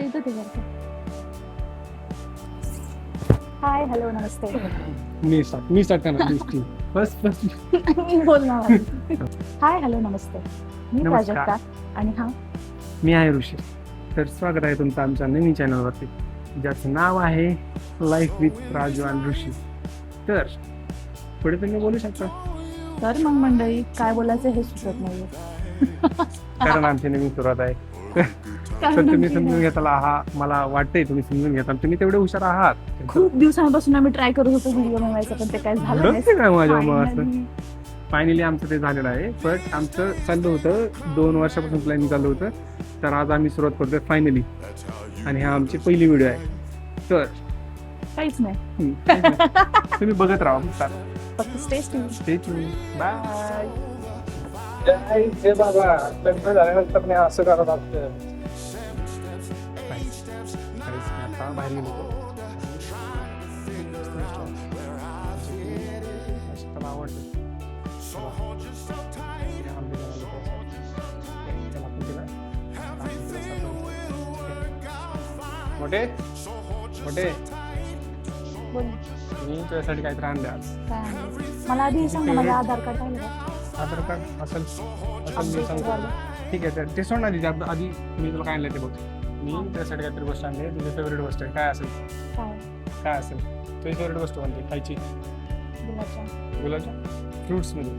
इथं ते करते. हाय हॅलो नमस्ते. मी स्टार्ट करणार लिस्टिंग फर्स्ट मी बोलणार. हाय हॅलो नमस्ते. मी नमस्कार. प्राजक्ता आणि हा मी आहे ऋषी. तर स्वागत आहे तुमचं आमच्या नवीन चॅनलवरती ज्याचं नाव आहे लाईफ विथ राजू आणि ऋषी. तर पुढे तुम्ही बोलू शकता तर मग मंडळी काय बोलायचं हे सुचत नाहीये. कारण आमची नवीन सुरुवात आहे. तर कारण तुम्ही आमची समजून घेताला आहात, मला वाटतंय तुम्ही समजून घेता, तुम्ही तेवढे हुशार आहात. खूप दिवसांपासून आम्ही ट्राय करत होतो व्हिडिओ बनवायचा पण ते काय झालं घडत नाही काय माझ्या मग असं. Finally. फायनली आमचं ते झालेलं आहे. बट आमचं चाललं होतं 2 वर्षापासून प्लॅनिंग चालू होतं. तर आज आम्ही सुरुवात करतोय फायनली आणि हा आमची पहिली व्हिडिओ आहे. तर काहीच नाही तुम्ही बघत राहा. फक्त स्टेज बाय. हे बाबा लग्न झाल्यानंतर नाही असं करावं लागतं. आता बाहेर गेलो त्याला आवडतं. मोठे मोठे बोल मी तुझ्यासाठी काहीतरी आणले आज. काय आहे? मला आधी सांग ना, माझं आधार कार्ड आहे का? आधार कार्ड असेल मी Update सांगतो. झालं. ठीक आहे. तर ते सोड ना दिदी, आधी मी तुला काय आणलं ते बघ. मी त्यासाठी काहीतरी गोष्ट आणली. तुझी फेवरेट गोष्ट आहे काय असेल? काय काय असेल तुझी फेवरेट गोष्ट कोणती खायची? गुलाबजाम. गुलाबजाम फ्रुट्समध्ये.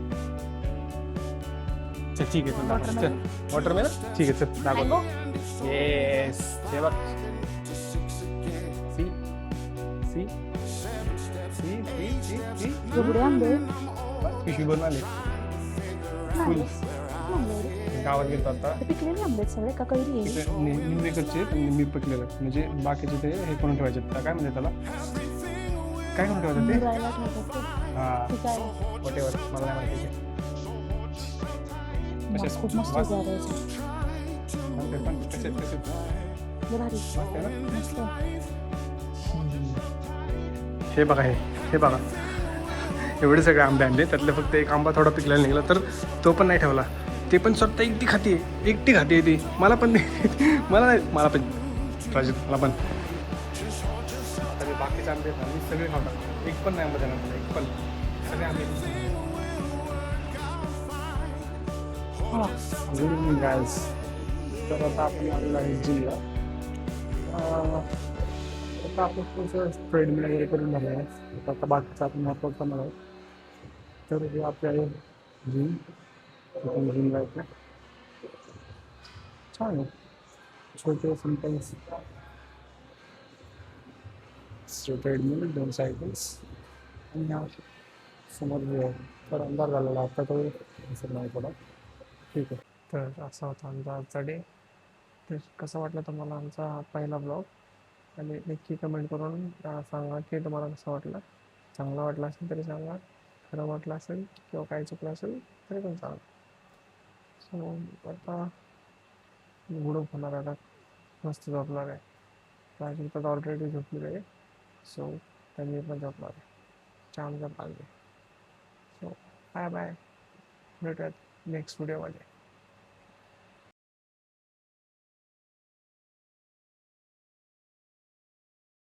चल ठीक आहे, चल दाखव. Watermelon. चल वॉटरमेलन ठीक आहे, चल दाखव. Mango. येस हे बघ. सी सी सी सी सी सी एवढे आंबे पिशवी बनवून आले. फुल नाही. गावात गेलो आता. ते पिकलेले आंबे आहेत सगळे का कैरी आहे? तिथे निंबेकडचे निंबे पिकलेलं म्हणजे बाकीचे ते हे करून ठेवायचे. काय म्हणते त्याला, काय करून ठेवायचं ते? मुरायला ठेवतात ते. हां ठीक आहे. वॉटेवर मला नाही माहिती ते. मस्त, खूप मस्त मस्त. झालं आहे. ते पण कसे लय भारी. मस्त आहे ना. मस्त. हे बघा हे बघा एवढे सगळे आंबे आणले. त्यातले फक्त एक आंबा थोडा पिकलेला निघाला तर तो पण नाही ठेवला. ते पण स्वतः एकटी खाते ती. मला पण मला पण राजू मला पण. बाकीचे आंबे आहेत ना, मी सगळे खातात. एक पण नाही आंबा देणार मला, एक पण. सगळे आंबे गायज. तर आता आपण आलेलो आहे जिल्हा. आता आपण थोडंसं ट्रेडमिल वगैरे करून झालं आहे. आता बाकीचं आपण महत्त्वाचं करणार आहे. तर हे आपल्या जिम जिम लाईफ छान आहे. छोटे समटाईम्स ट्रेडमिल 2 सायकल्स आणि ह्या समोर जे आहे तर अंधार झालेला आता तो दिसत नाही थोडा. ठीक आहे. तर असा होता आमचा आजचा डे. तर कसा वाटला तुम्हाला आमचा हा पहिला ब्लॉग आणि नक्की कमेंट करून सांगा की तुम्हाला कसं वाटलं. चांगला वाटला असेल तरी सांगा, खरं वाटलं असेल किंवा काही चुकलं असेल तरी पण सांगा. सो आता गुडप होणार आता मस्त झोपणार आहे. प्राजू तर ऑलरेडी झोपलेलं आहे. सो त्यांनी पण झोपणार आहे. छान झोप लागली. सो बाय बाय, भेटूयात नेक्स्ट व्हिडिओमध्ये.